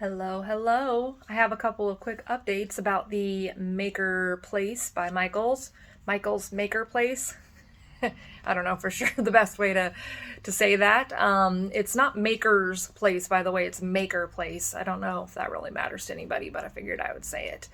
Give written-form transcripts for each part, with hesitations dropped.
Hello, hello. I have a couple of quick updates about the Maker Place by Michael's Maker Place. I don't know for sure the best way to say that. It's not Maker's Place, by the way. It's Maker Place. I don't know if that really matters to anybody, but I figured I would say it.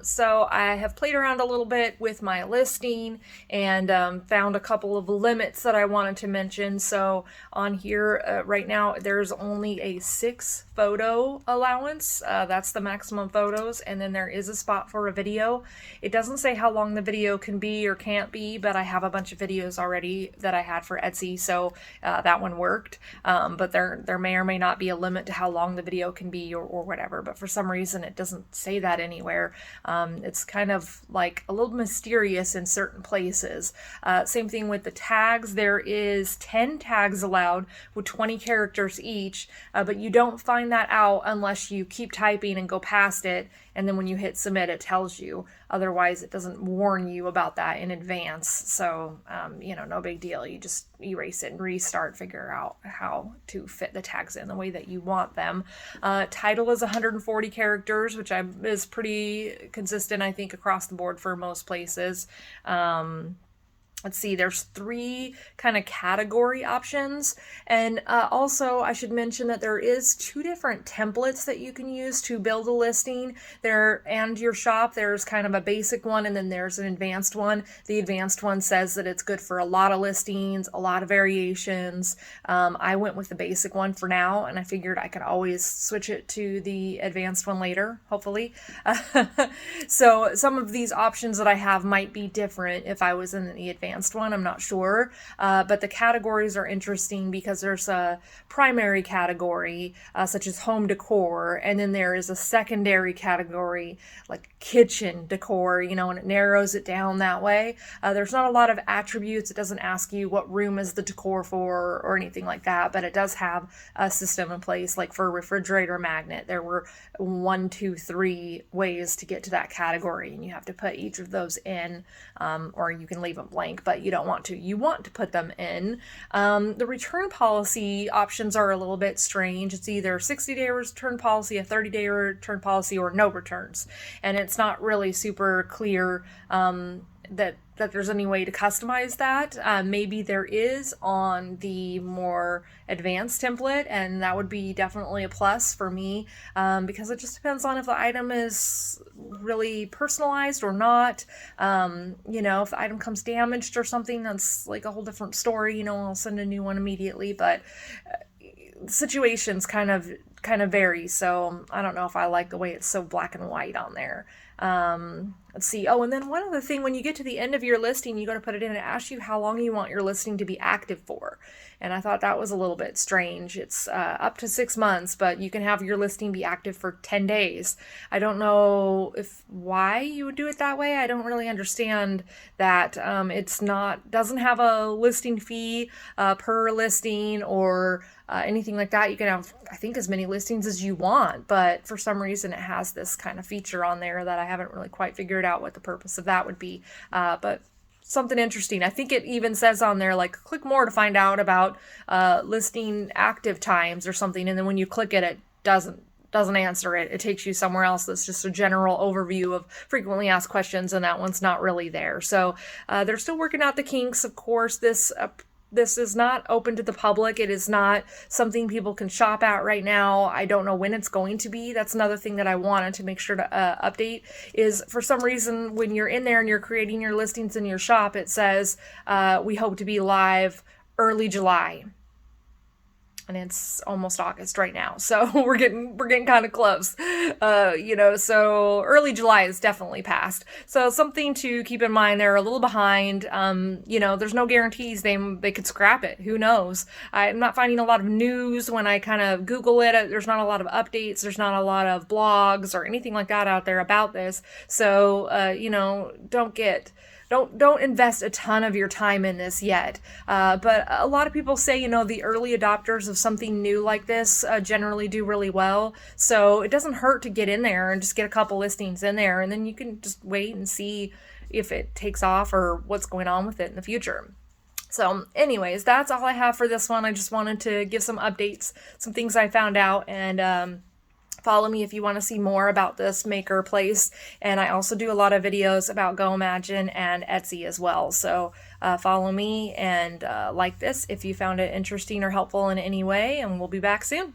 So I have played around a little bit with my listing and found a couple of limits that I wanted to mention. So on here right now, there's only a 6 photo allowance. That's the maximum photos, and then there is a spot for a video. It doesn't say how long the video can be or can't be, but I have a bunch of videos already that I had for Etsy, so that one worked. But there may or may not be a limit to how long the video can be or whatever, but for some reason it doesn't say that anywhere. It's kind of like a little mysterious in certain places. Same thing with the tags. There is 10 tags allowed with 20 characters each, but you don't find that out unless you keep typing and go past it, and then when you hit submit it tells you. Otherwise it doesn't warn you about that in advance. So no big deal. You just erase it and restart, figure out how to fit the tags in the way that you want them. Title is 140 characters, which is pretty consistent, I think, across the board for most places. Let's see, there's 3 kind of category options. And also I should mention that there is 2 different templates that you can use to build a listing there and your shop. There's kind of a basic one, and then there's an advanced one. The advanced one says that it's good for a lot of listings, a lot of variations. I went with the basic one for now, and I figured I could always switch it to the advanced one later, hopefully. So some of these options that I have might be different if I was in the advanced one, I'm not sure, but the categories are interesting because there's a primary category such as home decor, and then there is a secondary category like kitchen decor, and it narrows it down that way. There's not a lot of attributes. It doesn't ask you what room is the decor for or anything like that, but it does have a system in place. Like for a refrigerator magnet, there were 1, 2, 3 ways to get to that category, and you have to put each of those in, or you can leave them blank, but you don't want to. You want to put them in. The return policy options are a little bit strange. It's either a 60-day return policy, a 30-day return policy, or no returns. And it's not really super clear that there's any way to customize that. Maybe there is on the more advanced template, and that would be definitely a plus for me, because it just depends on if the item is really personalized or not. If the item comes damaged or something, that's like a whole different story. I'll send a new one immediately, but situations kind of vary, so I don't know if I like the way it's so black and white on there. Let's see. Oh, and then one other thing, when you get to the end of your listing, you got to put it in. It asks you how long you want your listing to be active for. And I thought that was a little bit strange. It's up to 6 months, but you can have your listing be active for 10 days. I don't know why you would do it that way. I don't really understand that. Doesn't have a listing fee per listing or anything like that. You can have, I think, as many listings as you want, but for some reason it has this kind of feature on there that I haven't really quite figured out what the purpose of that would be. But something interesting. I think it even says on there, like, click more to find out about listing active times or something, and then when you click it, it doesn't answer it. It takes you somewhere else that's just a general overview of frequently asked questions, and that one's not really there. So they're still working out the kinks. Of course, this is not open to the public. It is not something people can shop at right now. I don't know when it's going to be. That's another thing that I wanted to make sure to update is, for some reason, when you're in there and you're creating your listings in your shop, it says, we hope to be live early July. And it's almost August right now, so we're getting kind of close, so early July is definitely past. So something to keep in mind. They're a little behind. There's no guarantees they could scrap it. Who knows? I'm not finding a lot of news when I kind of Google it. There's not a lot of updates. There's not a lot of blogs or anything like that out there about this. So don't invest a ton of your time in this yet. But a lot of people say, the early adopters of something new like this generally do really well. So it doesn't hurt to get in there and just get a couple listings in there, and then you can just wait and see if it takes off or what's going on with it in the future. So anyways, that's all I have for this one. I just wanted to give some updates, some things I found out, and Follow me if you want to see more about this maker place. And I also do a lot of videos about Goimagine and Etsy as well. So follow me and like this if you found it interesting or helpful in any way, and we'll be back soon.